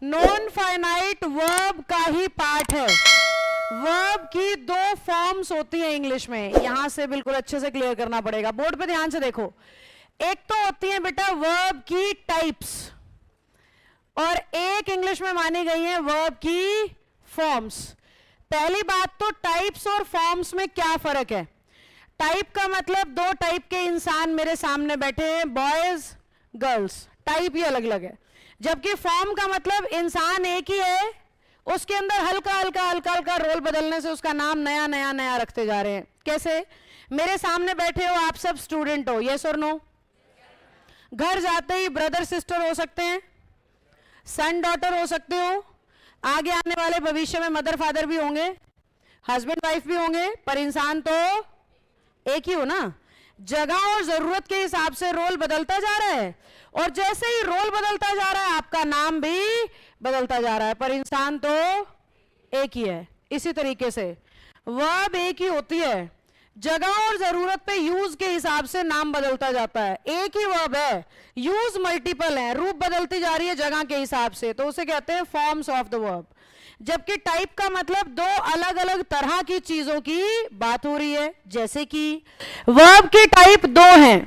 Non finite verb का ही part है। Verb की दो फॉर्म्स होती है इंग्लिश में, यहां से बिल्कुल अच्छे से क्लियर करना पड़ेगा। बोर्ड पे ध्यान से देखो, एक तो होती है बेटा वर्ब की टाइप्स, और एक इंग्लिश में मानी गई है वर्ब की फॉर्म्स। पहली बात तो टाइप्स और फॉर्म्स में क्या फर्क है। टाइप का मतलब दो टाइप के इंसान मेरे सामने बैठे हैं, बॉयज गर्ल्स, टाइप ही अलग अलग है। जबकि फॉर्म का मतलब इंसान एक ही है, उसके अंदर हल्का हल्का हल्का हल्का रोल बदलने से उसका नाम नया नया नया रखते जा रहे हैं। कैसे? मेरे सामने बैठे हो आप सब स्टूडेंट हो, यस और नो? घर जाते ही ब्रदर सिस्टर हो सकते हैं, सन डॉटर हो सकते हो, आगे आने वाले भविष्य में मदर फादर भी होंगे, हस्बैंड वाइफ भी होंगे, पर इंसान तो एक ही हो ना। जगह और जरूरत के हिसाब से रोल बदलता जा रहा है, और जैसे ही रोल बदलता जा रहा है आपका नाम भी बदलता जा रहा है, पर इंसान तो एक ही है। इसी तरीके से वर्ब एक ही होती है, जगह और जरूरत पे यूज के हिसाब से नाम बदलता जाता है। एक ही वर्ब है, यूज मल्टीपल है, रूप बदलती जा रही है जगह के हिसाब से, तो उसे कहते हैं फॉर्म्स ऑफ द वर्ब। जबकि टाइप का मतलब दो अलग अलग तरह की चीजों की बात हो रही है। जैसे कि वर्ब की टाइप दो हैं,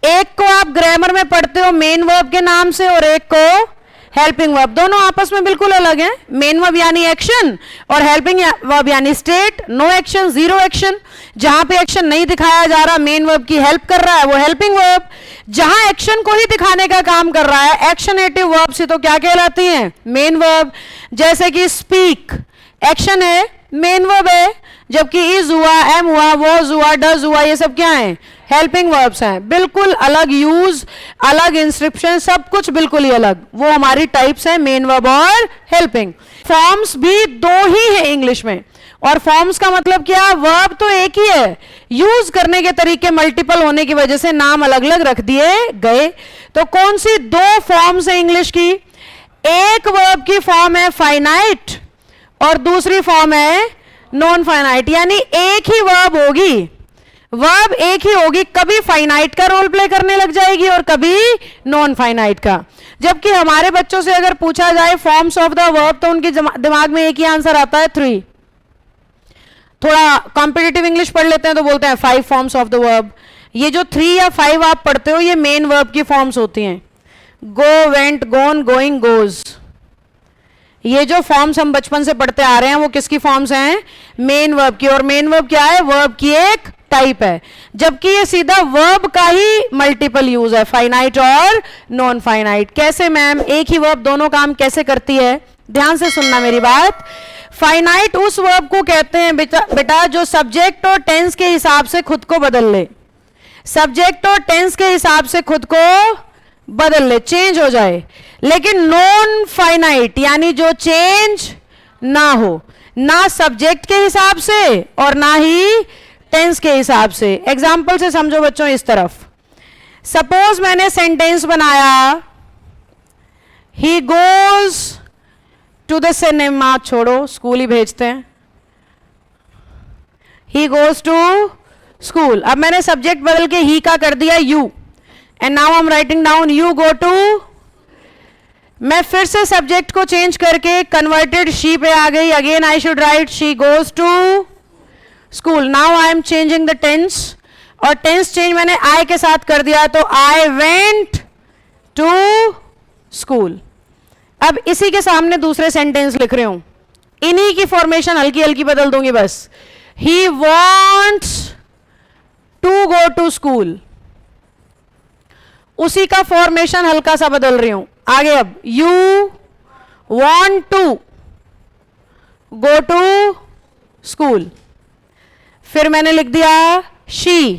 एक को आप ग्रामर में पढ़ते हो मेन वर्ब के नाम से, और एक को हेल्पिंग वर्ब। दोनों आपस में बिल्कुल अलग हैं। मेन वर्ब यानी एक्शन, और हेल्पिंग वर्ब यानी state, no action zero action. जहां पे एक्शन नहीं दिखाया जा रहा, मेन वर्ब की हेल्प कर रहा है, वो हेल्पिंग वर्ब। जहां एक्शन को ही दिखाने का काम कर रहा है, एक्शनेटिव वर्ब से, तो क्या कहलाती हैं? Main verb. जैसे कि स्पीक एक्शन है, मेन वर्ब है, जबकि इज हुआ, एम हुआ, वॉज हुआ, डज हुआ, ये सब क्या है? हेल्पिंग वर्ब्स हैं। बिल्कुल अलग यूज, अलग इंस्क्रिप्शन, सब कुछ बिल्कुल ही अलग। वो हमारी टाइप्स हैं, मेन वर्ब और हेल्पिंग। फॉर्म्स भी दो ही है इंग्लिश में, और फॉर्म्स का मतलब क्या? वर्ब तो एक ही है, यूज करने के तरीके मल्टीपल होने की वजह से नाम अलग अलग रख दिए गए। तो कौन सी दो फॉर्म्स है इंग्लिश की? एक वर्ब की फॉर्म है फाइनाइट, और दूसरी फॉर्म है नॉन फाइनाइट। यानी एक ही वर्ब होगी, वर्ब एक ही होगी, कभी फाइनाइट का रोल प्ले करने लग जाएगी और कभी नॉन फाइनाइट का। जबकि हमारे बच्चों से अगर पूछा जाए फॉर्म्स ऑफ द वर्ब, तो उनके दिमाग में एक ही आंसर आता है, 3। थोड़ा कॉम्पिटिटिव इंग्लिश पढ़ लेते हैं तो बोलते हैं 5 फॉर्म्स ऑफ द वर्ब। ये जो 3 या 5 आप पढ़ते हो, ये मेन वर्ब की फॉर्म्स होती हैं। गो, वेंट, गोन, गोइंग, गोज। ये जो फॉर्म्स हम बचपन से पढ़ते आ रहे हैं, वो किसकी फॉर्म्स हैं? मेन वर्ब की। और मेन वर्ब क्या है? वर्ब की एक टाइप है। जबकि ये सीधा वर्ब का ही मल्टीपल यूज है, फाइनाइट और नॉन फाइनाइट। कैसे मैम? एक ही वर्ब दोनों काम कैसे करती है? ध्यान से सुनना मेरी बात। फाइनाइट उस वर्ब को कहते हैं बेटा जो सब्जेक्ट और टेंस के हिसाब से खुद को बदल ले। सब्जेक्ट और टेंस के हिसाब से खुद को बदल ले, चेंज हो जाए। लेकिन नॉन फाइनाइट यानी जो चेंज ना हो, ना सब्जेक्ट के हिसाब से और ना ही टेंस के हिसाब से। एग्जाम्पल से समझो बच्चों इस तरफ। सपोज मैंने सेंटेंस बनाया, he goes to the cinema, छोड़ो स्कूल ही भेजते हैं, ही गोज टू स्कूल। अब मैंने सब्जेक्ट बदल के ही का कर दिया you, and now I am writing down you go to. मैं फिर से सब्जेक्ट को चेंज करके कन्वर्टेड शी पे आ गई, again I should write she goes to school. Now I am changing the tense, और टेंस चेंज मैंने आई के साथ कर दिया, तो आई वेंट टू स्कूल। अब इसी के सामने दूसरे सेंटेंस लिख रही हूं, इन्हीं की फॉर्मेशन हल्की हल्की बदल दूंगी बस। He wants to go to school, उसी का फॉर्मेशन हल्का सा बदल रही हूं। आगे अब you want to go to school, फिर मैंने लिख दिया she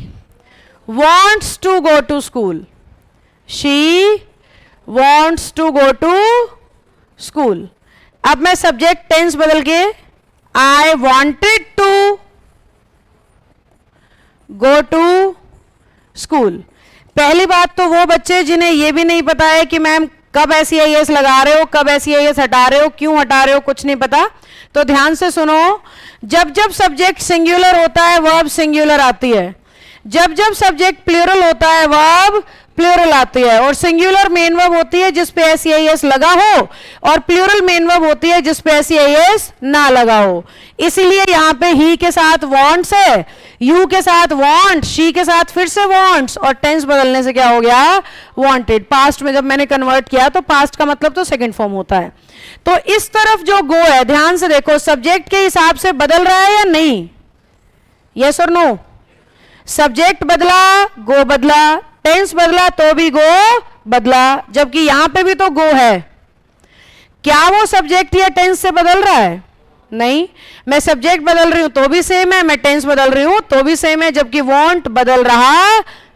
wants to go to school, she wants to go to school. अब मैं सब्जेक्ट टेंस बदल के I wanted to go to school. पहली बात तो वो बच्चे जिन्हें यह भी नहीं पता है कि मैम कब SEIS लगा रहे हो, कब SEIS हटा रहे हो, क्यों हटा रहे हो, कुछ नहीं पता, तो ध्यान से सुनो। जब जब सब्जेक्ट सिंगुलर होता है वर्ब सिंगुलर आती है, जब जब सब्जेक्ट प्लूरल होता है वर्ब प्लूरल आती है। और सिंगुलर मेन वर्ब होती है जिस पे एस ई एस लगा हो, और प्लूरल मेन वर्ब होती है जिस पे एस ई एस ना लगा हो। इसीलिए यहां पे ही के साथ वॉन्ट्स है, यू के साथ वॉन्ट, शी के साथ फिर से वॉन्ट्स, और टेंस बदलने से क्या हो गया, वॉन्टेड। पास्ट में जब मैंने कन्वर्ट किया तो पास्ट का मतलब तो सेकंड फॉर्म होता है। तो इस तरफ जो गो है, ध्यान से देखो, सब्जेक्ट के हिसाब से बदल रहा है या नहीं, यस और नो। सब्जेक्ट बदला, गो बदला, टेंस बदला तो भी गो बदला, जबकि यहां पे भी तो गो है। क्या वो सब्जेक्ट या टेंस से बदल रहा है, नहीं। मैं सब्जेक्ट बदल रही हूं तो भी सेम है, मैं टेंस बदल रही हूं तो भी सेम है, जबकि वांट बदल रहा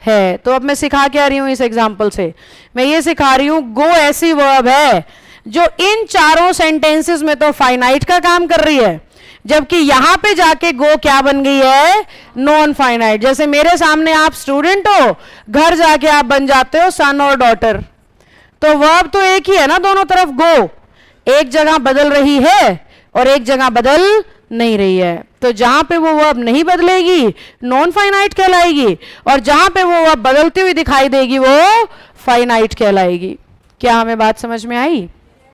है। तो अब मैं सिखा क्या रही हूं इस एग्जांपल से, मैं ये सिखा रही हूं गो ऐसी वर्ब है जो इन चारों सेंटेंसेस में तो फाइनाइट का काम कर रही है, जबकि यहां पे जाके गो क्या बन गई है, नॉन फाइनाइट। जैसे मेरे सामने आप स्टूडेंट हो, घर जाके आप बन जाते हो सन और डॉटर, तो वर्ब तो एक ही है ना दोनों तरफ। गो एक जगह बदल रही है और एक जगह बदल नहीं रही है। तो जहां पे वो वर्ब नहीं बदलेगी नॉन फाइनाइट कहलाएगी, और जहां पे वो वर्ब बदलती हुई दिखाई देगी वो फाइनाइट कहलाएगी। क्या हमें बात समझ में आई?